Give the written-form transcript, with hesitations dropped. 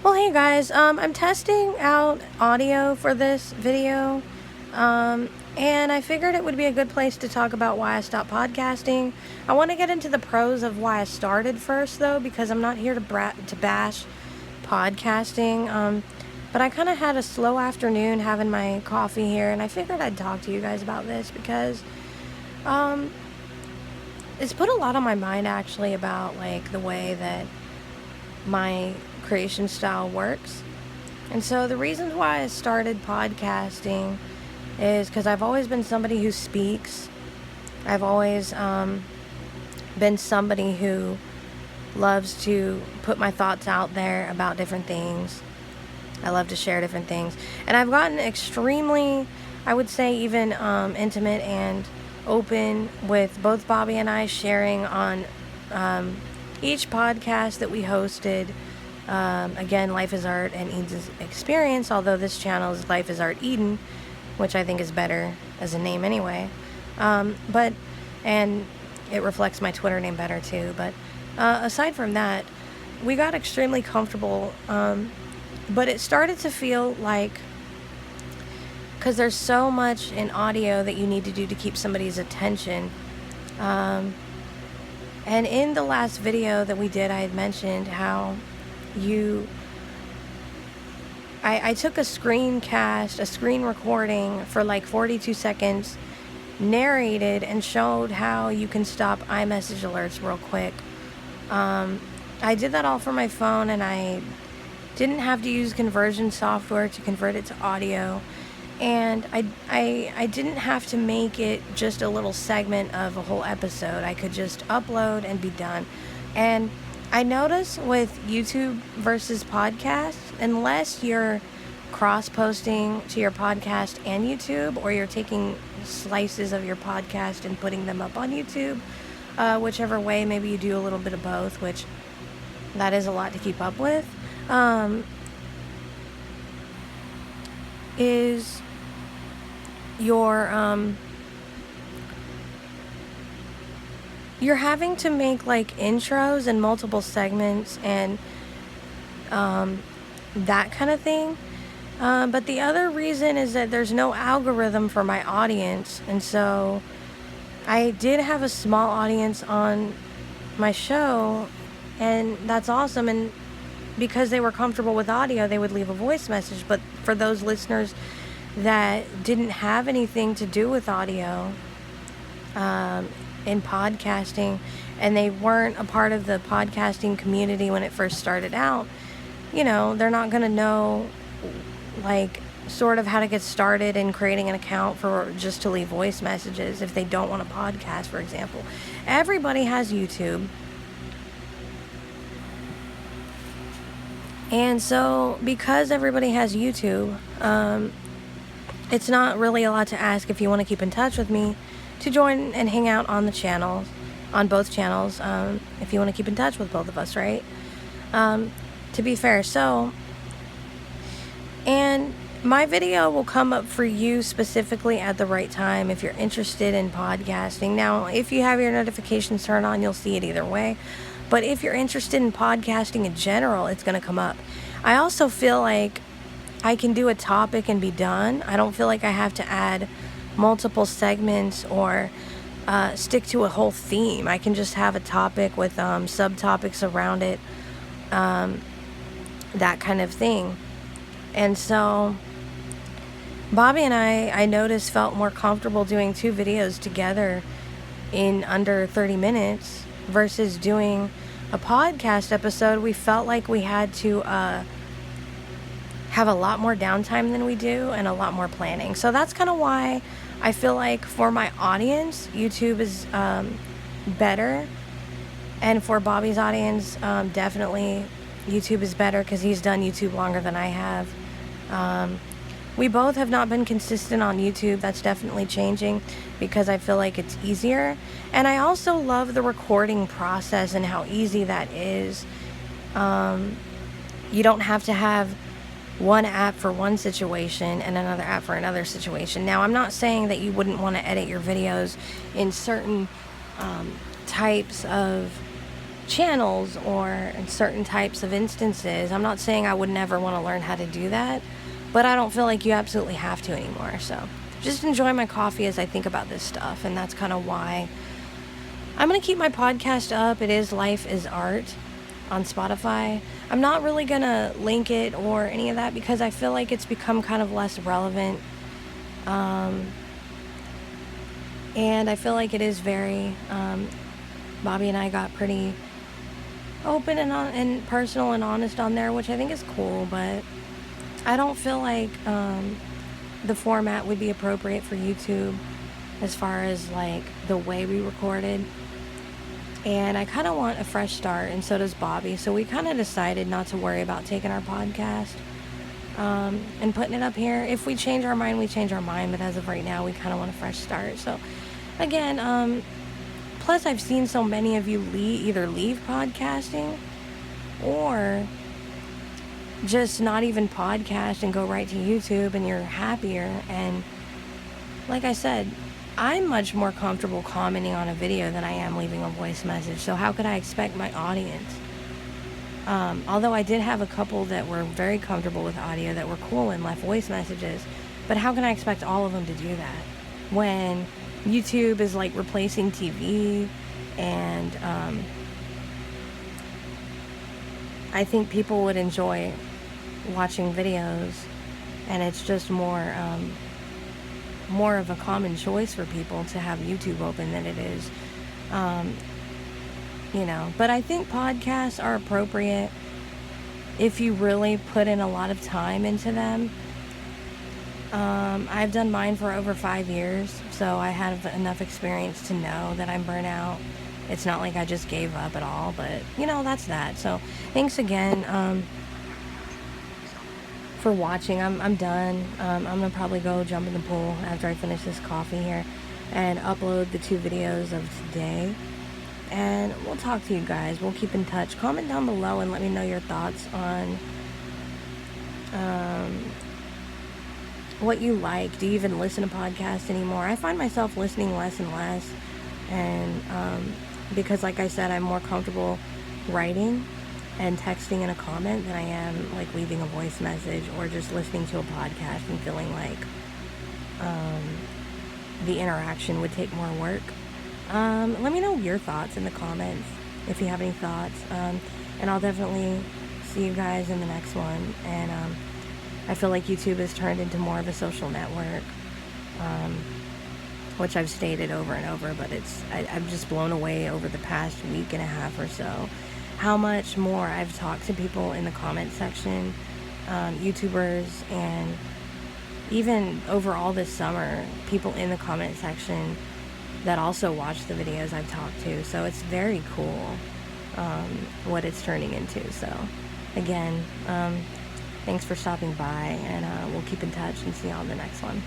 Well, hey guys, I'm testing out audio for this video, and I figured it would be a good place to talk about why I stopped podcasting. I want to get into the pros of why I started first, though, because I'm not here to bash podcasting. But I kind of had a slow afternoon having my coffee here, and I figured I'd talk to you guys about this because um, it's put a lot on my mind actually about like the way that my creation style works. And so the reasons why I started podcasting is because I've always been somebody who speaks. I've always been somebody who loves to put my thoughts out there about different things. I love to share different things. And I've gotten extremely, I would say, even intimate and open with both Bobby and I sharing on each podcast that we hosted. Again, Life is Art and Eden's Experience, although this channel is Life is Art Eden, which I think is better as a name anyway. And it reflects my Twitter name better too. But aside from that, we got extremely comfortable. But it started to feel like, because there's so much in audio that you need to do to keep somebody's attention. And in the last video that we did, I had mentioned how I took a screencast, a screen recording for like 42 seconds, narrated and showed how you can stop iMessage alerts real quick. I did that all for my phone, and I didn't have to use conversion software to convert it to audio. And I didn't have to make it just a little segment of a whole episode. I could just upload and be done. And I notice with YouTube versus podcast, unless you're cross-posting to your podcast and YouTube, or you're taking slices of your podcast and putting them up on YouTube, whichever way, maybe you do a little bit of both, which that is a lot to keep up with, is you're having to make like intros and multiple segments and that kind of thing. But the other reason is that there's no algorithm for my audience, and so I did have a small audience on my show, and that's awesome. And because they were comfortable with audio, they would leave a voice message. But for those listeners that didn't have anything to do with audio in podcasting, and they weren't a part of the podcasting community when it first started out, they're not going to know like sort of how to get started in creating an account for just to leave voice messages if they don't want a podcast, for example. Everybody has YouTube. And so because everybody has YouTube, it's not really a lot to ask if you want to keep in touch with me to join and hang out on the channel, on both channels, if you want to keep in touch with both of us, right? To be fair. And my video will come up for you specifically at the right time if you're interested in podcasting. Now, if you have your notifications turned on, you'll see it either way. But if you're interested in podcasting in general, it's going to come up. I also feel like I can do a topic and be done. I don't feel like I have to add multiple segments or stick to a whole theme. I can just have a topic with subtopics around it, that kind of thing. And so Bobby and I noticed, felt more comfortable doing 2 videos together in under 30 minutes versus doing a podcast episode. We felt like we had to have a lot more downtime than we do and a lot more planning. So that's kind of why I feel like for my audience, YouTube is better. And for Bobby's audience, definitely YouTube is better because he's done YouTube longer than I have. We both have not been consistent on YouTube. That's definitely changing because I feel like it's easier. And I also love the recording process and how easy that is. You don't have to have one app for one situation and another app for another situation. Now, I'm not saying that you wouldn't want to edit your videos in certain types of channels or in certain types of instances. I'm not saying I would never want to learn how to do that, but I don't feel like you absolutely have to anymore. So just enjoy my coffee as I think about this stuff, and that's kind of why I'm going to keep my podcast up. It is Life is Art on Spotify. I'm not really going to link it or any of that because I feel like it's become kind of less relevant. And I feel like it is very, Bobby and I got pretty open and personal and honest on there, which I think is cool, but I don't feel like the format would be appropriate for YouTube as far as like the way we recorded. And I kind of want a fresh start, and so does Bobby. So we kind of decided not to worry about taking our podcast and putting it up here. If we change our mind, we change our mind. But as of right now, we kind of want a fresh start. So again, plus I've seen so many of you either leave podcasting or just not even podcast and go right to YouTube, and you're happier. And like I said, I'm much more comfortable commenting on a video than I am leaving a voice message. So how could I expect my audience? Although I did have a couple that were very comfortable with audio that were cool and left voice messages, but how can I expect all of them to do that when YouTube is like replacing TV? And I think people would enjoy watching videos, and it's just more of a common choice for people to have YouTube open than it is, but I think podcasts are appropriate if you really put in a lot of time into them. I've done mine for over 5 years, so I have enough experience to know that I'm burnt out. It's not like I just gave up at all, but that's that. So thanks again for watching. I'm done. I'm gonna probably go jump in the pool after I finish this coffee here and upload the 2 videos of today, and we'll talk to you guys. We'll keep in touch. Comment down below and let me know your thoughts on what you like. Do you even listen to podcasts anymore? I find myself listening less and less, and because like I said, I'm more comfortable writing and texting in a comment than I am like leaving a voice message or just listening to a podcast and feeling like the interaction would take more work. Let me know your thoughts in the comments if you have any thoughts, and I'll definitely see you guys in the next one. And I feel like YouTube has turned into more of a social network, which I've stated over and over, but I'm just blown away over the past week and a half or so how much more I've talked to people in the comment section, YouTubers, and even overall this summer, people in the comment section that also watch the videos I've talked to. So it's very cool what it's turning into. So again, thanks for stopping by, and we'll keep in touch and see you on the next one.